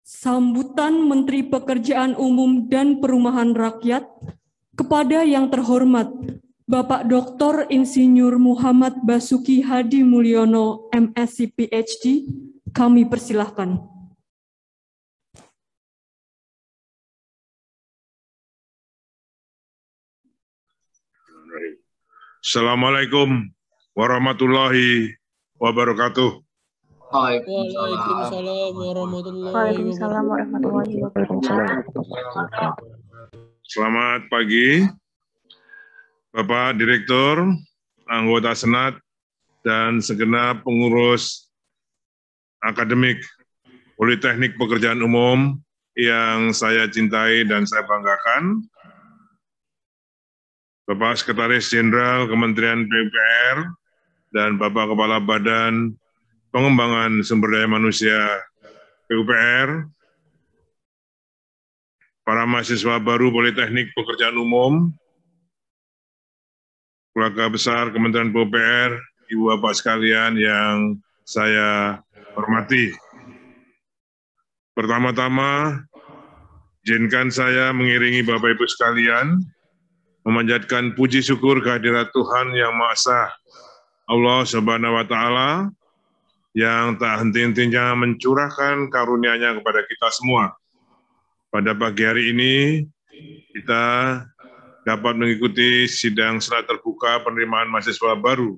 Sambutan Menteri Pekerjaan Umum dan Perumahan Rakyat kepada yang terhormat Bapak Dr. Insinyur Muhammad Basuki Hadi Mulyono, MSc PhD, kami persilahkan. Assalamualaikum warahmatullahi wabarakatuh. Waalaikumsalam warahmatullahi wabarakatuh. Selamat pagi, Bapak Direktur, anggota Senat, dan segenap pengurus akademik Politeknik Pekerjaan Umum yang saya cintai dan saya banggakan. Bapak Sekretaris Jenderal Kementerian PUPR dan Bapak Kepala Badan Pengembangan Sumber Daya Manusia PUPR, para mahasiswa baru Politeknik Pekerjaan Umum, keluarga besar Kementerian PUPR, Ibu Bapak sekalian yang saya hormati. Pertama-tama, izinkan saya mengiringi Bapak Ibu sekalian, memanjatkan puji syukur kehadirat Tuhan Yang Maha Esa, Allah Subhanahu wa Ta'ala, yang tak henti-hentinya mencurahkan karunia-Nya kepada kita semua. Pada pagi hari ini, kita dapat mengikuti sidang serat terbuka penerimaan mahasiswa baru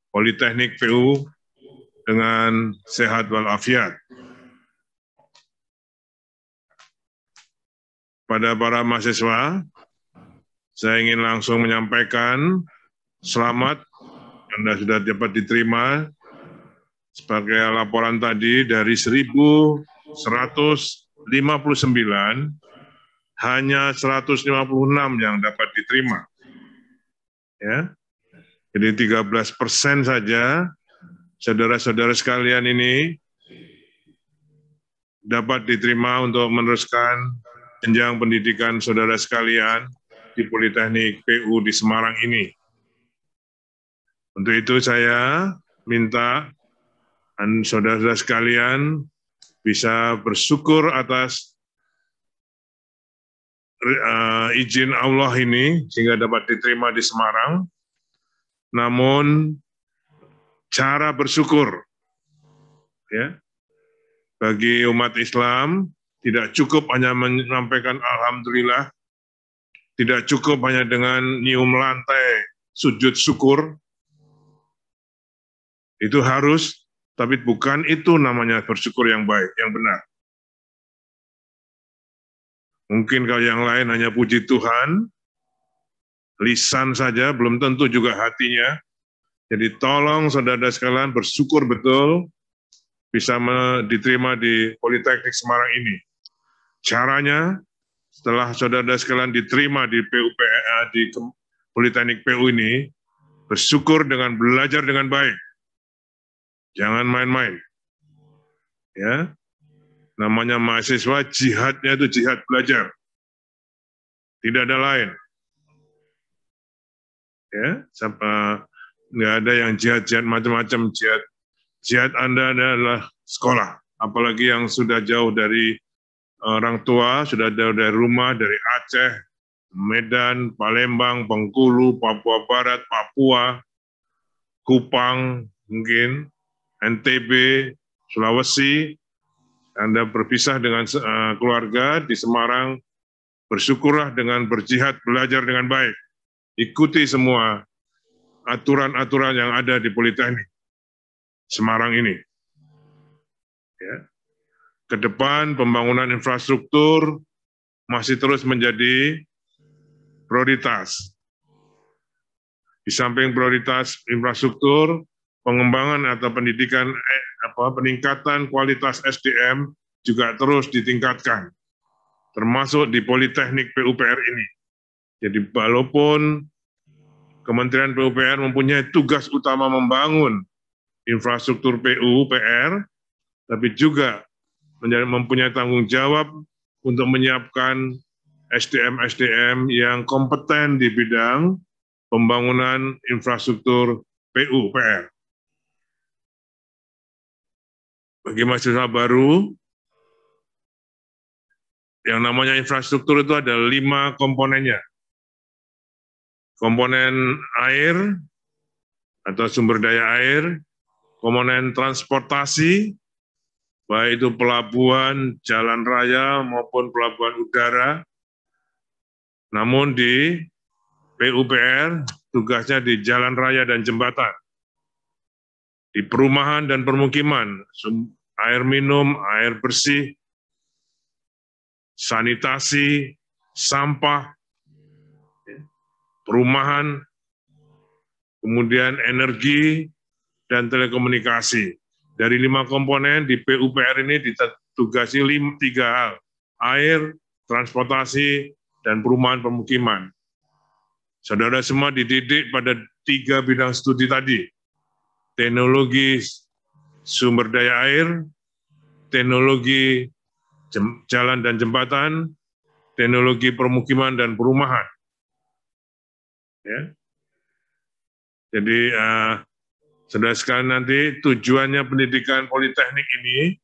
Politeknik PU dengan sehat walafiat. Pada para mahasiswa, saya ingin langsung menyampaikan selamat Anda sudah dapat diterima. Sebagai laporan tadi, dari 1.159, hanya 156 yang dapat diterima. Ya. Jadi 13% saja saudara-saudara sekalian ini dapat diterima untuk meneruskan jenjang pendidikan saudara sekalian di Politeknik PU di Semarang ini. Untuk itu saya minta saudara-saudara sekalian bisa bersyukur atas izin Allah ini sehingga dapat diterima di Semarang. Namun cara bersyukur ya bagi umat Islam tidak cukup hanya menyampaikan alhamdulillah, tidak cukup hanya dengan nyium lantai sujud syukur. Itu harus, tapi bukan itu namanya bersyukur yang baik, yang benar. Mungkin kalau yang lain hanya puji Tuhan, lisan saja, belum tentu juga hatinya. Jadi tolong saudara sekalian bersyukur betul bisa diterima di Politeknik Semarang ini. Caranya, setelah saudara sekalian diterima di PUPR, di Politeknik PU ini, bersyukur dengan belajar dengan baik. Jangan main-main. Ya. Namanya mahasiswa, jihadnya itu jihad belajar. Tidak ada lain. Ya, nggak ada yang jihad-jihad macam-macam. Jihad Anda adalah sekolah. Apalagi yang sudah jauh dari orang tua, sudah jauh dari rumah, dari Aceh, Medan, Palembang, Bengkulu, Papua Barat, Papua, Kupang, mungkin, NTB, Sulawesi. Anda berpisah dengan keluarga di Semarang, bersyukurlah dengan berjihad belajar dengan baik. Ikuti semua aturan-aturan yang ada di Politeknik Semarang ini. Ya. Ke depan pembangunan infrastruktur masih terus menjadi prioritas. Di samping prioritas infrastruktur, pengembangan atau peningkatan kualitas SDM juga terus ditingkatkan, termasuk di Politeknik PUPR ini. Jadi walaupun Kementerian PUPR mempunyai tugas utama membangun infrastruktur PUPR, tapi juga mempunyai tanggung jawab untuk menyiapkan SDM-SDM yang kompeten di bidang pembangunan infrastruktur PUPR. Bagi mahasiswa baru, yang namanya infrastruktur itu ada 5 komponennya. Komponen air atau sumber daya air, komponen transportasi, baik itu pelabuhan, jalan raya maupun pelabuhan udara. Namun di PUPR tugasnya di jalan raya dan jembatan. Di perumahan dan permukiman, air minum, air bersih, sanitasi, sampah, perumahan, kemudian energi, dan telekomunikasi. Dari 5 komponen di PUPR ini ditugasi 3 hal, air, transportasi, dan perumahan permukiman. Saudara semua dididik pada 3 bidang studi tadi, teknologi sumber daya air, teknologi jalan dan jembatan, teknologi permukiman dan perumahan. Ya. Jadi, saudara sekalian, nanti tujuannya pendidikan politeknik ini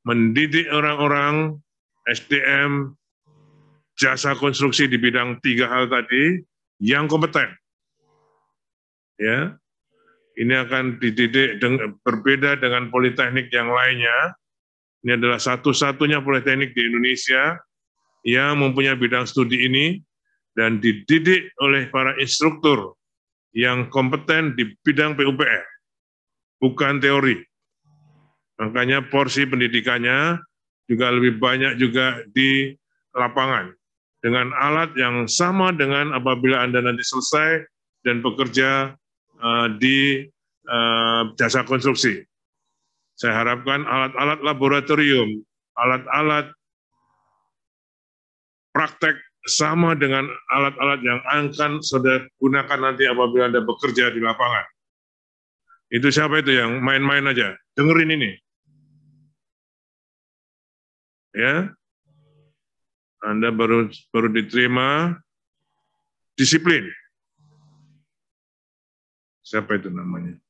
mendidik orang-orang SDM jasa konstruksi di bidang 3 hal tadi yang kompeten. Ya, ini akan dididik berbeda dengan politeknik yang lainnya. Ini adalah satu-satunya politeknik di Indonesia yang mempunyai bidang studi ini dan dididik oleh para instruktur yang kompeten di bidang PUPR, bukan teori. Makanya porsi pendidikannya juga lebih banyak juga di lapangan, dengan alat yang sama dengan apabila Anda nanti selesai dan bekerja di jasa konstruksi. Saya harapkan alat-alat laboratorium, alat-alat praktek sama dengan alat-alat yang akan saudara gunakan nanti apabila Anda bekerja di lapangan. Itu siapa itu yang main-main aja? Dengerin ini. Ya, Anda baru diterima disiplin. Siapa itu namanya?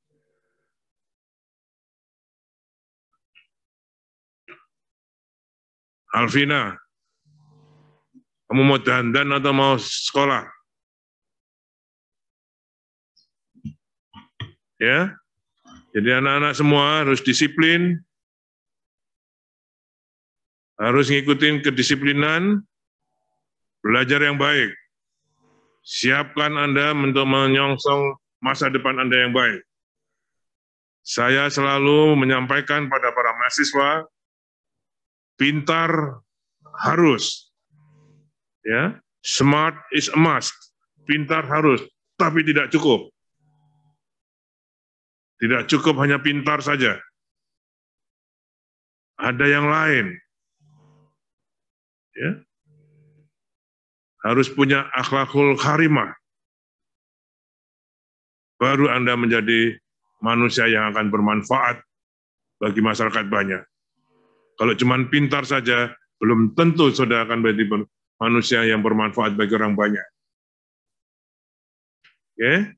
Alvina, kamu mau dandan atau mau sekolah? Ya, jadi anak-anak semua harus disiplin, harus ngikutin kedisiplinan, belajar yang baik. Siapkan Anda untuk menyongsong masa depan Anda yang baik. Saya selalu menyampaikan pada para mahasiswa, pintar harus, ya, smart is a must. Pintar harus, tapi tidak cukup. Tidak cukup hanya pintar saja. Ada yang lain. Ya. Harus punya akhlakul karimah. Baru Anda menjadi manusia yang akan bermanfaat bagi masyarakat banyak. Kalau cuma pintar saja, belum tentu saudara akan menjadi manusia yang bermanfaat bagi orang banyak. Oke?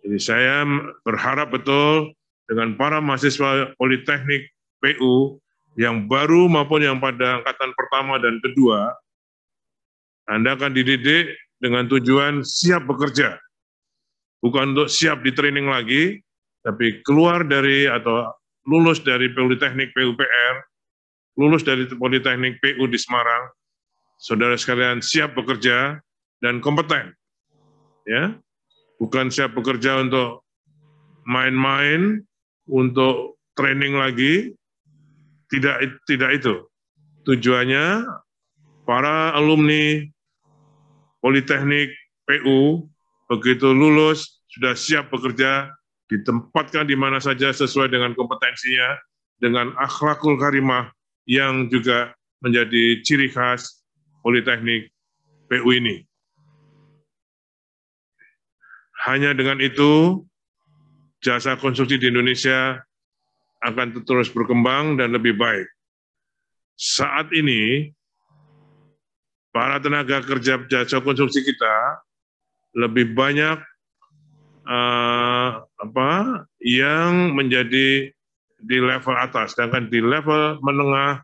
Jadi saya berharap betul dengan para mahasiswa politeknik PU yang baru maupun yang pada angkatan pertama dan kedua, Anda akan dididik dengan tujuan siap bekerja. Bukan untuk siap di training lagi, tapi keluar dari atau lulus dari Politeknik PUPR, lulus dari Politeknik PU di Semarang, saudara sekalian siap bekerja dan kompeten. Ya, bukan siap bekerja untuk main-main, untuk training lagi, tidak itu. Tujuannya para alumni Politeknik PU begitu lulus sudah siap bekerja, ditempatkan di mana saja sesuai dengan kompetensinya, dengan akhlakul karimah yang juga menjadi ciri khas Politeknik PU ini. Hanya dengan itu, jasa konstruksi di Indonesia akan terus berkembang dan lebih baik. Saat ini, para tenaga kerja jasa konstruksi kita lebih banyak yang menjadi di level atas, sedangkan di level menengah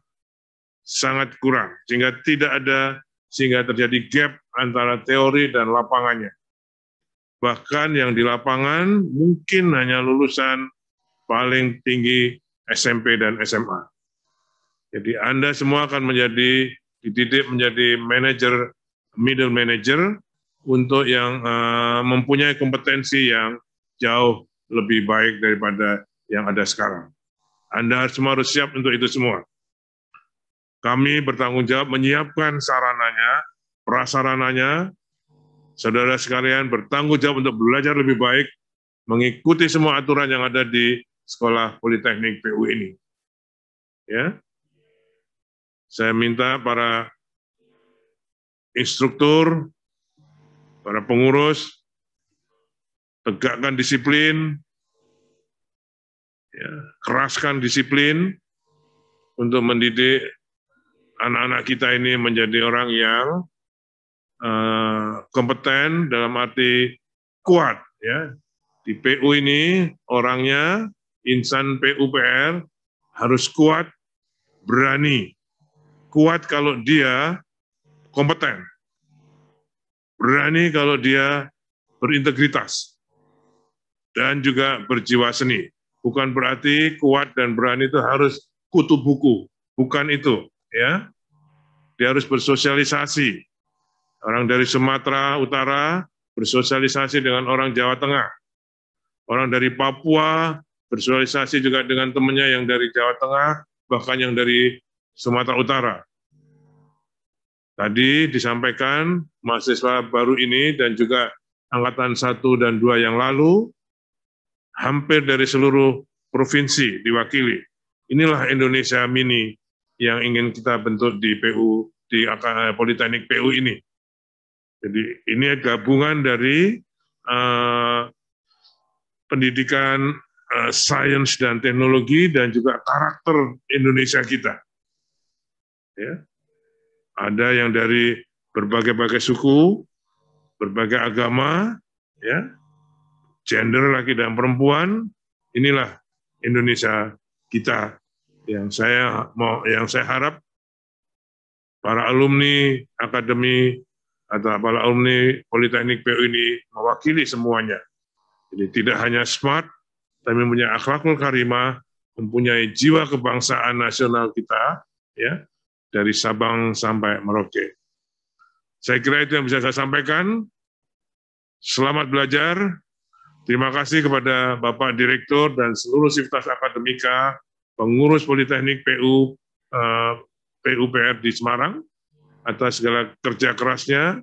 sangat kurang, sehingga terjadi gap antara teori dan lapangannya. Bahkan yang di lapangan mungkin hanya lulusan paling tinggi SMP dan SMA. Jadi Anda semua akan dididik menjadi manajer, middle manager, untuk yang mempunyai kompetensi yang jauh lebih baik daripada yang ada sekarang. Anda semua harus siap untuk itu semua. Kami bertanggung jawab menyiapkan sarananya, prasarananya. Saudara sekalian bertanggung jawab untuk belajar lebih baik, mengikuti semua aturan yang ada di Sekolah Politeknik PU ini. Ya, saya minta para instruktur, para pengurus, tegakkan disiplin, ya, keraskan disiplin untuk mendidik anak-anak kita ini menjadi orang yang kompeten dalam arti kuat. Ya, di PU ini orangnya, insan PUPR harus kuat, berani. Kuat kalau dia kompeten, berani kalau dia berintegritas, dan juga berjiwa seni. Bukan berarti kuat dan berani itu harus kutu buku, bukan itu. Ya, dia harus bersosialisasi. Orang dari Sumatera Utara bersosialisasi dengan orang Jawa Tengah. Orang dari Papua bersosialisasi juga dengan temannya yang dari Jawa Tengah, bahkan yang dari Sumatera Utara. Tadi disampaikan mahasiswa baru ini dan juga Angkatan 1 dan 2 yang lalu, hampir dari seluruh provinsi diwakili. Inilah Indonesia Mini yang ingin kita bentuk di PU, di Politeknik PU ini. Jadi ini gabungan dari pendidikan sains dan teknologi dan juga karakter Indonesia kita. Ya. Ada yang dari berbagai-bagai suku, berbagai agama, ya, gender laki dan perempuan. Inilah Indonesia kita yang saya harap para alumni akademi atau para alumni Politeknik PU ini mewakili semuanya. Jadi tidak hanya smart, tapi mempunyai akhlakul karimah, mempunyai jiwa kebangsaan nasional kita, ya, dari Sabang sampai Merauke. Saya kira itu yang bisa saya sampaikan. Selamat belajar. Terima kasih kepada Bapak Direktur dan seluruh sivitas akademika, pengurus Politeknik PUPR di Semarang, atas segala kerja kerasnya.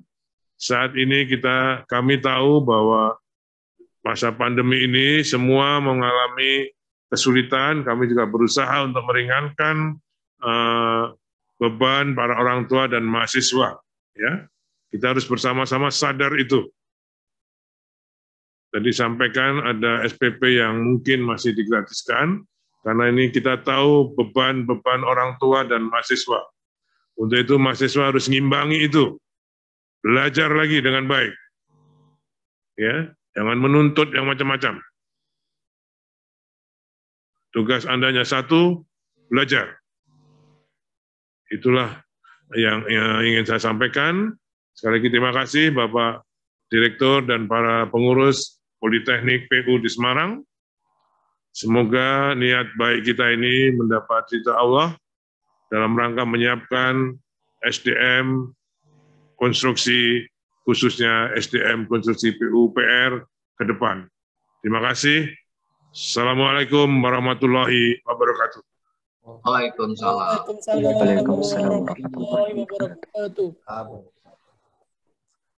Saat ini kami tahu bahwa masa pandemi ini semua mengalami kesulitan. Kami juga berusaha untuk meringankan beban para orang tua dan mahasiswa. Ya, kita harus bersama-sama sadar itu. Tadi sampaikan ada SPP yang mungkin masih digratiskan, karena ini kita tahu beban-beban orang tua dan mahasiswa. Untuk itu mahasiswa harus ngimbangi itu, belajar lagi dengan baik, ya, jangan menuntut yang macam-macam. Tugas Anda hanya satu, belajar. Itulah yang ingin saya sampaikan. Sekali lagi terima kasih Bapak Direktur dan para pengurus Politeknik PU di Semarang. Semoga niat baik kita ini mendapat ridha Allah dalam rangka menyiapkan SDM konstruksi, khususnya SDM konstruksi PUPR ke depan. Terima kasih. Assalamualaikum warahmatullahi wabarakatuh. Waalaikumsalam. Waalaikumsalam warahmatullahi wabarakatuh.